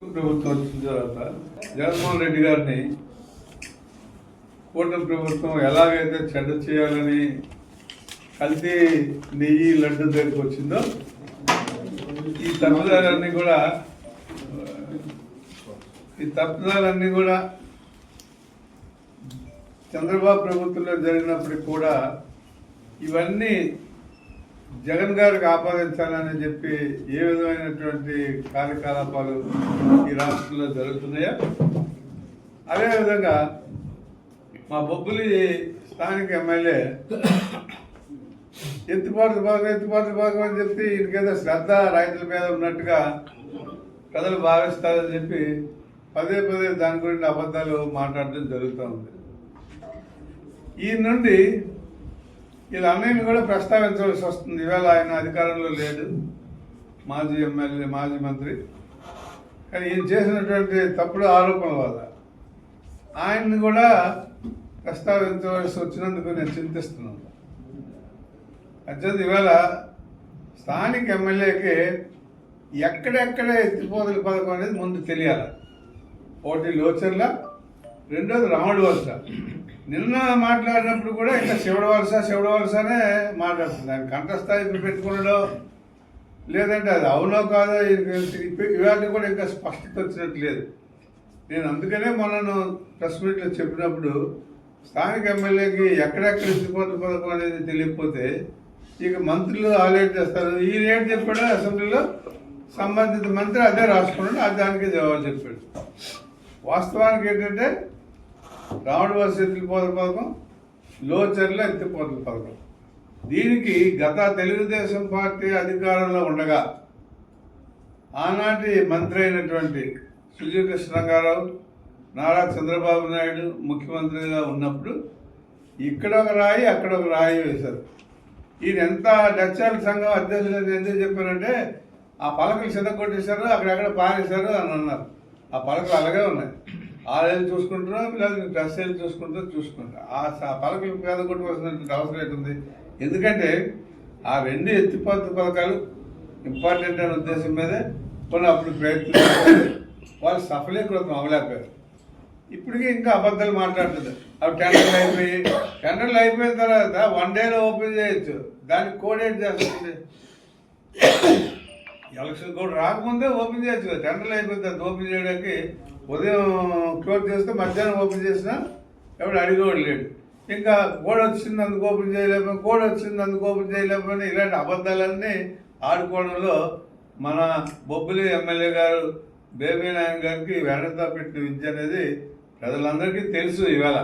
ప్రభుత్వం వచ్చిన తర్వాత జగన్మోహన్ రెడ్డి గారిని కూటమి ప్రభుత్వం ఎలాగైతే చెడ్డ చేయాలని కల్తీ నెయ్యి లడ్డు దగ్గరికి వచ్చిందో ఈ తప్పిదాలన్నీ కూడా చంద్రబాబు ప్రభుత్వంలో జరిగినప్పటికి కూడా ఇవన్నీ జగన్ గారికి ఆపాదించాలని చెప్పి ఏ విధమైనటువంటి కార్యకలాపాలు ఈ రాష్ట్రంలో జరుగుతున్నాయో అదేవిధంగా మా బొబ్బులి స్థానిక ఎమ్మెల్యే ఎత్తిపోతల భాగం అని చెప్పి ఇంకేదో శ్రద్ధ రైతుల మీద ఉన్నట్టుగా ప్రజలు భావిస్తారని చెప్పి పదే దాని గురించి అబద్ధాలు మాట్లాడడం జరుగుతూ ఉంది. ఈ నుండి వీళ్ళన్నింటినీ కూడా ప్రస్తావించవలసి వస్తుంది. ఈవేళ ఆయన అధికారంలో లేడు, మాజీ ఎమ్మెల్యే మాజీ మంత్రి, కానీ ఈయన చేసినటువంటి తప్పుడు ఆరోపణల వల్ల ఆయన్ని కూడా ప్రస్తావించవలసి వచ్చినందుకు నేను చింతిస్తున్నాను. అత్యంత ఈవేళ స్థానిక ఎమ్మెల్యేకి ఎక్కడెక్కడ ఎత్తిపోతల పథకం అనేది ముందు తెలియాలి. ఒకటి లోచర్ల, రెండోది రాముడు వలస. నిన్న మాట్లాడినప్పుడు కూడా ఇంకా శివుడు వలసనే మాట్లాడుతుంది. ఆయన కంఠస్థాయి పెట్టుకున్నాడో లేదంటే అది అవునో కాదో ఇవాళ కూడా ఇంకా స్పష్టత వచ్చినట్టు లేదు. నేను అందుకనే మొన్న ప్రెస్ మీట్లో చెప్పినప్పుడు స్థానిక ఎమ్మెల్యేకి ఎక్కడెక్కడ ఎత్తిపోతల పథకం అనేది తెలియకపోతే ఇక మంత్రులు ఆలేట్ చేస్తారు. ఈయన ఏంటి చెప్పాడు అసెంబ్లీలో, సంబంధిత మంత్రి అదే రాసుకున్నాడు, అది దానికి జవాబు చెప్పాడు. వాస్తవానికి ఏంటంటే రాముడు వలస ఎత్తిపోతల పథకం, లోచర్ల ఎత్తిపోతల పథకం. దీనికి గత తెలుగుదేశం పార్టీ అధికారంలో ఉండగా ఆనాటి మంత్రి అయినటువంటి సుజీర్ కృష్ణగారావు, నారా చంద్రబాబు నాయుడు ముఖ్యమంత్రిగా ఉన్నప్పుడు ఇక్కడ ఒక రాయి అక్కడ ఒక రాయి వేశారు. ఈయన ఎంత డచ్చాల సంఘం అధ్యక్షులు ఎందుకు చెప్పారంటే ఆ పలకలు చిన్నకొట్టేశారు, అక్కడెక్కడ పారేశారు అని అన్నారు. ఆ పలకలు అలాగే ఉన్నాయి. ఆరేళ్ళు చూసుకుంటారో లేదా డ్రెస్ ఏళ్ళు చూసుకుంటారు. ఆ పలకలు పేద కొట్టుకోవాల్సినటువంటి అవసరం ఏంటుంది? ఎందుకంటే ఆ రెండు ఎత్తిపోతల పథకాలు ఇంపార్టెంట్ అనే ఉద్దేశం మీదే కొన్ని అప్పుడు ప్రయత్నించారు. వాళ్ళు సఫలీకృతం అవ్వలేకపోయారు. ఇప్పటికీ ఇంకా అబద్ధాలు మాట్లాడుతుంది. అవి టెండర్లు అయిపోయిన తర్వాత 1 డేలో ఓపెన్ చేయొచ్చు. దానికి కోడేట్ చేస్తుంది. ఎలక్షన్ కోడ్ రాకముందే ఓపెన్ చేయొచ్చు కదా. టెండర్లు అయిపోయిన తర్వాత ఓపెన్ చేయడానికి ఉదయం క్లోజ్ చేస్తే మధ్యాహ్నం ఓపెన్ చేసినా ఎవడు అడిగేవాడు లేడు. ఇంకా కోడ్ వచ్చింది అందుకు ఓపెన్ చేయలేకపోయినా ఇలాంటి అబద్ధాలన్నీ ఆడుకోవడంలో మన బొబ్బిలి ఎమ్మెల్యే గారు బేబీ నాయన్ గారికి వెనక పెట్టిన విద్య అనేది ప్రజలందరికీ తెలుసు. ఇవాళ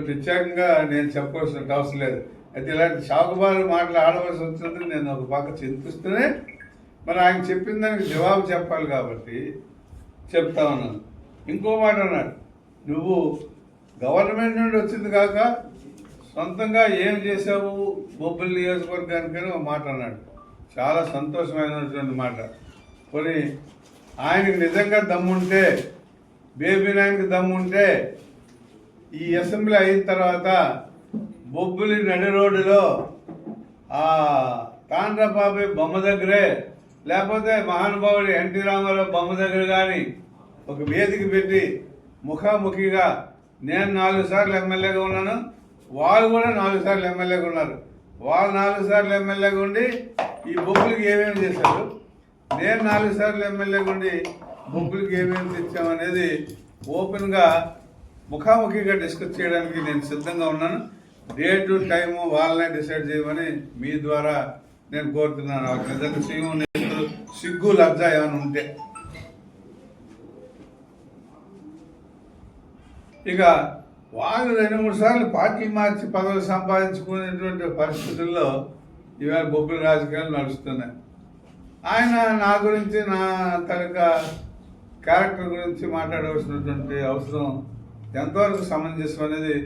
ప్రత్యేకంగా నేను చెప్పవలసిన అవసరం లేదు. అయితే ఇలాంటి షాకుబారు మాటలు ఆడవలసి వచ్చినందుకు నేను ఒక పక్క చింతిస్తూనే మరి ఆయన చెప్పిన దానికి జవాబు చెప్పాలి కాబట్టి చెప్తా ఉన్నాను. ఇంకో మాట అన్నాడు, నువ్వు గవర్నమెంట్ నుండి వచ్చింది కాక సొంతంగా ఏం చేసావు బొబ్బిలి నియోజకవర్గానికని ఒక మాట అన్నాడు. చాలా సంతోషమైనటువంటి మాట. కొన్ని ఆయనకి నిజంగా దమ్ముంటే, బేబీ నాయన్కి దమ్ముంటే ఈ అసెంబ్లీ అయిన తర్వాత బొబ్బిలి నడి రోడ్డులో ఆ తాండ్రబాబు బొమ్మ దగ్గరే లేకపోతే మహానుభావుడు ఎన్టీ రామారావు బొమ్మ దగ్గర కానీ ఒక వేదిక పెట్టి ముఖాముఖిగా నేను 4 సార్లు ఎమ్మెల్యేగా ఉన్నాను, వాళ్ళు కూడా 4 సార్లు ఎమ్మెల్యేగా ఉన్నారు. వాళ్ళు 4 సార్లు ఎమ్మెల్యేగా ఉండి ఈ బొబ్బులకి ఏమేమి చేశారు, నేను 4 సార్లు ఎమ్మెల్యేగా ఉండి బొబ్బులకి ఏమేమి తెచ్చామనేది ఓపెన్గా ముఖాముఖిగా డిస్కస్ చేయడానికి నేను సిద్ధంగా ఉన్నాను. డేటు టైము వాళ్ళనే డిసైడ్ చేయమని మీ ద్వారా నేను కోరుతున్నాను. నిజంగా సిగ్గు లజ్జ ఏమైనా ఉంటే. ఇక వాళ్ళు 2-3 సార్లు పార్టీ మార్చి పదవులు సంపాదించుకునేటువంటి పరిస్థితుల్లో ఇవాళ బొబ్బిలి రాజకీయాలు నడుస్తున్నాయి. ఆయన నా గురించి నా తాలూకా క్యారెక్టర్ గురించి మాట్లాడవలసినటువంటి అవసరం ఎంతవరకు సమంజసం అనేది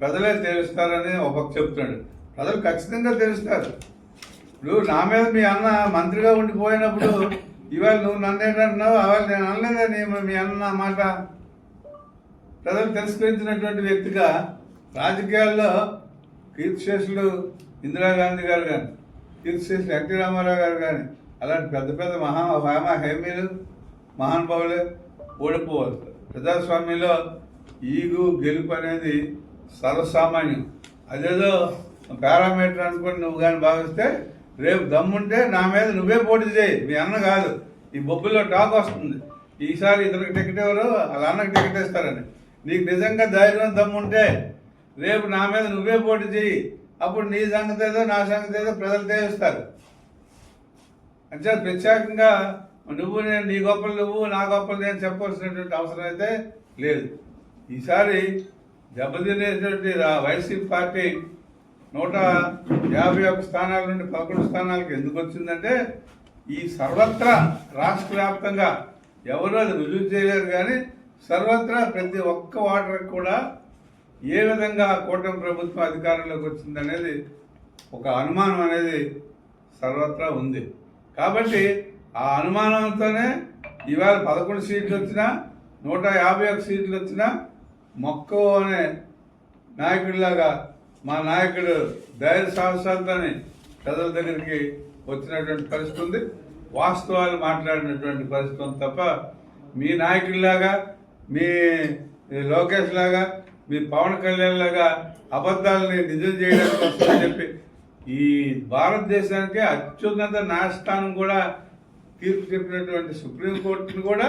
ప్రజలే తెలుస్తారని ఒక చెప్తున్నాడు. ప్రజలు ఖచ్చితంగా తెలుస్తారు. ఇప్పుడు నా మీద మీ అన్న మంత్రిగా ఉండిపోయినప్పుడు ఇవాళ నువ్వు నన్ను ఏంటంటున్నావు, అవాళ నేను అనలేదని మీ అన్న మాట ప్రజలు తిరస్కరించినటువంటి వ్యక్తిగా రాజకీయాల్లో కీర్తిశేషులు ఇందిరాగాంధీ గారు కానీ, కీర్తిశేషులు ఎన్టీ రామారావు గారు కానీ, అలాంటి పెద్ద పెద్ద హేమీలు మహానుభావులే ఓడిపోవాలి. ప్రజాస్వామ్యంలో ఈగు గెలుపు అనేది సర్వసామాన్యం. అదేదో పారామీటర్ అనుకుని నువ్వు కానీ భావిస్తే రేపు దమ్ముంటే నా మీద నువ్వే పోటీ చేయి, మీ అన్న కాదు. ఈ బొబ్బుల్లో టాక్ వస్తుంది, ఈసారి ఇతనికి టికెట్ ఎవరు వాళ్ళ అన్నకి టికెట్ ఇస్తారని. నీకు నిజంగా ధైర్యం దమ్ముంటే రేపు నా మీద నువ్వే పోటీ చేయి, అప్పుడు నీ సంగతి ఏదో నా సంగతి ఏదో ప్రజలు తేలుస్తారు. అంటే ప్రత్యేకంగా నువ్వు నేను నీ గొప్పలు నువ్వు నా గొప్పలు నేను చెప్పవలసినటువంటి అవసరం అయితే లేదు. ఈసారి దెబ్బతినేటువంటి వైసీపీ పార్టీ 151 స్థానాల నుండి 11 స్థానాలకు ఎందుకు వచ్చిందంటే ఈ సర్వత్రా రాష్ట్ర వ్యాప్తంగా ఎవరు అది రుజువు చేయలేరు, కానీ సర్వత్రా ప్రతి ఒక్క ఓటర్కి కూడా ఏ విధంగా కూటమి ప్రభుత్వం అధికారంలోకి వచ్చిందనేది ఒక అనుమానం అనేది సర్వత్రా ఉంది. కాబట్టి ఆ అనుమానంతోనే ఇవాళ 11 సీట్లు వచ్చినా 151 సీట్లు వచ్చినా మొక్కో అనే నాయకుడిలాగా మా నాయకుడు ధైర్య సాహసాలతోని ప్రజల దగ్గరికి వచ్చినటువంటి పరిస్థితి ఉంది, వాస్తవాలు మాట్లాడినటువంటి పరిస్థితి ఉంది తప్ప మీ నాయకుడిలాగా మీ లోకేష్ లాగా మీ పవన్ కళ్యాణ్ లాగా అబద్ధాలని నిజం చేయడానికి వస్తుందని చెప్పి ఈ భారతదేశానికి అత్యున్నత న్యాయస్థానం కూడా తీర్పు చెప్పినటువంటి సుప్రీంకోర్టును కూడా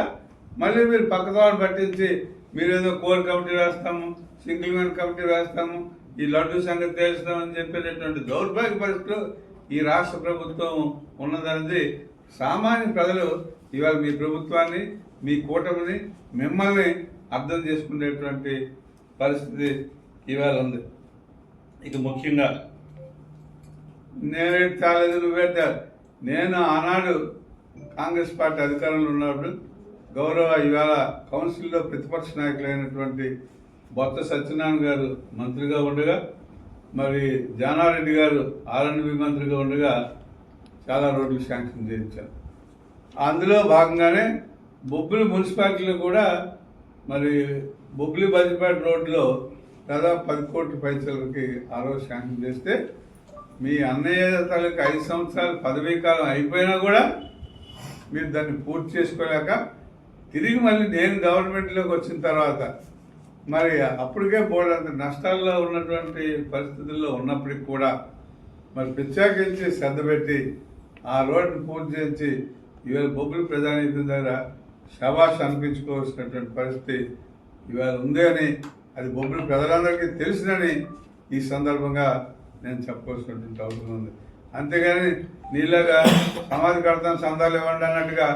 మళ్ళీ మీరు పక్కదారి పట్టించి మీరేదో కోర్ కమిటీ వేస్తాము, సింగిల్ మ్యాన్ కమిటీ వేస్తాము, ఈ లడ్డు సంగతి తెలుస్తామని చెప్పేటటువంటి దౌర్భాగ్య పరిస్థితులు ఈ రాష్ట్ర ప్రభుత్వం ఉన్నదనేది సామాన్య ప్రజలు ఇవాళ మీ ప్రభుత్వాన్ని మీ కూటమిని మిమ్మల్ని అర్థం చేసుకునేటువంటి పరిస్థితి ఇవాళ ఉంది. ఇక ముఖ్యంగా నేనే చాలేదు నువ్వే నేను ఆనాడు కాంగ్రెస్ పార్టీ అధికారంలో ఉన్నప్పుడు గౌరవ ఇవాళ కౌన్సిల్లో ప్రతిపక్ష నాయకులైనటువంటి బొత్స సత్యనారాయణ గారు మంత్రిగా ఉండగా, మరి జానారెడ్డి గారు ఆర్ఎండ్బి మంత్రిగా ఉండగా చాలా రోడ్లు శాంక్షన్ చేయించారు. అందులో భాగంగానే బొబ్బిలి మున్సిపాలిటీలో కూడా మరి బొబ్బిలి బజిపేట రోడ్లో దాదాపు 10 కోట్ల పైసలకి ఆ రోజు శాంక్షన్ చేస్తే మీ అన్నయ్య తాలూకు 5 సంవత్సరాలు పదవీ కాలం అయిపోయినా కూడా మీరు దాన్ని పూర్తి చేసుకోలేక తిరిగి మళ్ళీ నేను గవర్నమెంట్లోకి వచ్చిన తర్వాత మరి అప్పటికే బోర్డంత నష్టాల్లో ఉన్నటువంటి పరిస్థితుల్లో ఉన్నప్పటికి కూడా మరి ప్రత్యేకించి శ్రద్ధ పెట్టి ఆ రోడ్డును పూర్తి చేసి ఇవాళ బొబ్బిలి ప్రజానీకం దగ్గర శభాష్ అనిపించుకోవాల్సినటువంటి పరిస్థితి ఇవాళ ఉంది అని, అది బొబ్బిలి ప్రజలందరికీ తెలుసునని ఈ సందర్భంగా నేను చెప్పవలసినటువంటి అవసరం ఉంది. అంతేగాని నీళ్ళగా సమాధి కడతాం సందాలు ఇవ్వండి అన్నట్టుగా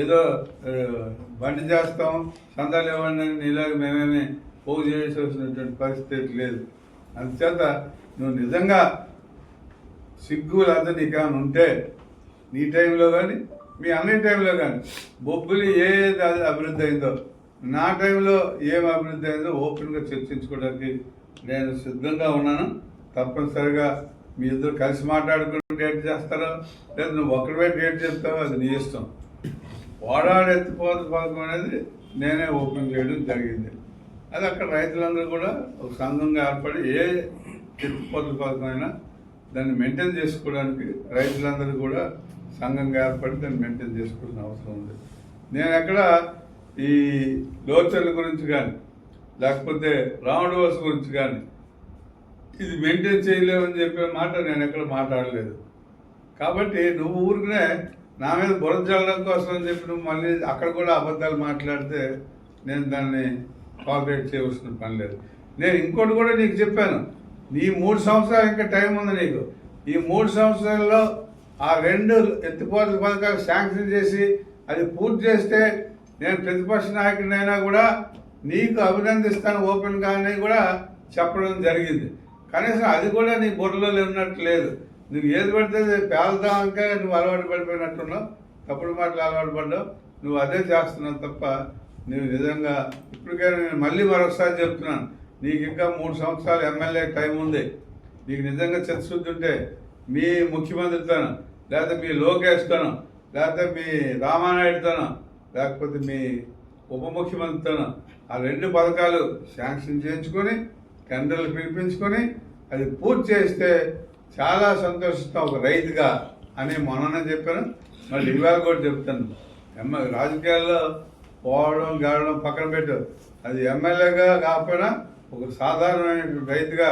ఏదో బండి చేస్తాం సందాలు ఇవ్వండి అని నీళ్ళగా మేమేమి పోగు చేయాల్సినటువంటి పరిస్థితి లేదు. అందుచేత నువ్వు నిజంగా సిగ్గులంతా నీకేమైనా ఉంటే నీ టైంలో కానీ మీ అన్ని టైంలో కానీ బొబ్బిలి ఏది అభివృద్ధి అయిందో నా టైంలో ఏం అభివృద్ధి అయిందో ఓపెన్గా చర్చించుకోవడానికి నేను సిద్ధంగా ఉన్నాను. తప్పనిసరిగా మీ ఇద్దరు కలిసి మాట్లాడుకుని డేట్ చేస్తారో లేదా నువ్వు ఒక్కడివే డేట్ చెప్తావో అది నీ ఇష్టం. వాడాడు ఎత్తిపోత పథకం అనేది నేనే ఓపెన్ చేయడం జరిగింది. అది అక్కడ రైతులందరూ కూడా ఒక సంఘంగా ఏర్పడి ఏ ఎత్తిపోత పథకం అయినా దాన్ని మెయింటైన్ చేసుకోవడానికి రైతులందరూ కూడా సంఘంగా ఏర్పడి దాన్ని మెయింటైన్ చేసుకోవాల్సిన అవసరం ఉంది. నేను ఎక్కడ ఈ లోచర్ల గురించి కానీ లేకపోతే రాముడి వలస గురించి కానీ ఇది మెయింటైన్ చేయలేమని చెప్పే మాట నేను ఎక్కడ మాట్లాడలేదు. కాబట్టి నువ్వు ఊరికనే నా మీద బురద చల్లడం కోసం అని చెప్పి నువ్వు మళ్ళీ అక్కడ కూడా అబద్ధాలు మాట్లాడితే నేను దాన్ని కాపరేట్ చేయవలసిన పని లేదు. నేను ఇంకోటి కూడా నీకు చెప్పాను, నీ 3 సంవత్సరాలు ఇంకా టైం ఉంది నీకు. ఈ 3 సంవత్సరాల్లో ఆ 2 ఎత్తిపోతల పథకాలు శాంక్షన్ చేసి అది పూర్తి చేస్తే నేను ప్రతిపక్ష నాయకుడినైనా కూడా నీకు అభినందిస్తాను ఓపెన్గా అని కూడా చెప్పడం జరిగింది. కనీసం అది కూడా నీ బుర్రలో ఉన్నట్టు లేదు. నువ్వు ఏది పడితే పేల్దాక నువ్వు అలవాటు పడిపోయినట్టున్నావు, తప్పుడు మాటలు అలవాటు పడ్డావు, నువ్వు అదే చేస్తున్నావు తప్ప నువ్వు నిజంగా ఇప్పటికైనా నేను మళ్ళీ మరొకసారి చెప్తున్నాను, నీకు ఇంకా 3 సంవత్సరాలు ఎమ్మెల్యే టైం ఉంది. నీకు నిజంగా చిత్తశుద్ధి ఉంటే మీ ముఖ్యమంత్రితోనో లేకపోతే మీ లోకేష్తోనో లేకపోతే మీ రామానాయుడుతోనో లేకపోతే మీ ఉప ముఖ్యమంత్రితోనో ఆ 2 పథకాలు శాంక్షన్ చేయించుకొని టెండర్లు పిలిపించుకొని అది పూర్తి చేస్తే చాలా సంతోషిస్తాం ఒక రైతుగా అని మొన్ననే చెప్పాను, మళ్ళీ ఇవాళ కూడా చెప్తాను. రాజకీయాల్లో పోవడం గెలవడం పక్కన పెట్టు, అది ఎమ్మెల్యేగా కాకపోయినా ఒక సాధారణమైన రైతుగా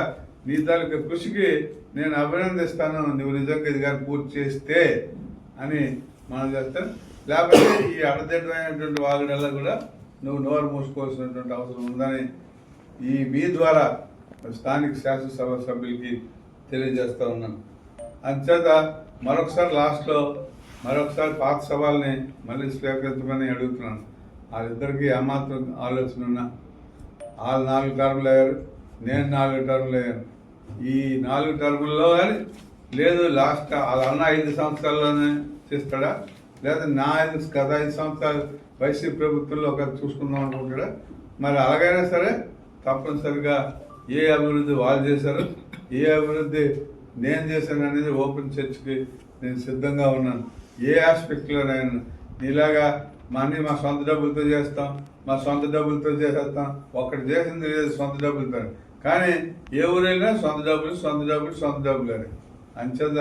నీ తాలూకా కృషికి నేను అభినందిస్తాను, నువ్వు నిజంగా ఇది కానీ పూర్తి చేస్తే అని మనం చేస్తాం. లేకపోతే ఈ అడదిడ్డమైనటువంటి వాగుడల్లా కూడా నువ్వు నోరు మూసుకోవాల్సినటువంటి అవసరం ఉందని మీ ద్వారా స్థానిక శాసనసభ సభ్యులకి తెలియజేస్తూ ఉన్నాను. అంచేత మరొకసారి లాస్ట్లో మరొకసారి పాత సవాల్ని మళ్ళీ స్వీకరించమని అడుగుతున్నాను. వాళ్ళిద్దరికీ ఏమాత్రం ఆలోచన ఉన్నా, వాళ్ళు 4 టర్ములు అయ్యారు, నేను 4 టర్ములు అయ్యాను. ఈ 4 టర్ముల్లో కానీ లేదు లాస్ట్ వాళ్ళ అన్న 5 సంవత్సరాల్లోనే చేస్తాడా, లేదా నా గత 5 సంవత్సరాలు వైసీపీ ప్రభుత్వంలో ఒక చూసుకుందాం అనుకుంటాడా? మరి అలాగైనా సరే తప్పనిసరిగా ఏ అభివృద్ధి వాళ్ళు చేశారు, ఏ అభివృద్ధి నేను చేశాను అనేది ఓపెన్ చర్చ్కి నేను సిద్ధంగా ఉన్నాను. ఏ ఆస్పెక్ట్లోనైనా నీలాగా మా సొంత డబ్బులతో చేస్తాం, మా సొంత డబ్బులతో చేసేస్తాం, ఒక్కటి చేసింది లేదు సొంత డబ్బులతో. కానీ ఏ ఊరైనా సొంత డబ్బులు అని అంచేత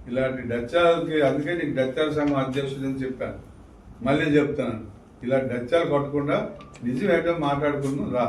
ఇలాంటి డచ్చాలకి, అందుకే నీకు డచ్చాల సంఘం అధ్యక్షుడు అని చెప్పాను, మళ్ళీ చెప్తాను, ఇలా డచ్చాలు కొట్టకుండా నిజం ఏంటో మాట్లాడుకుందాం రా.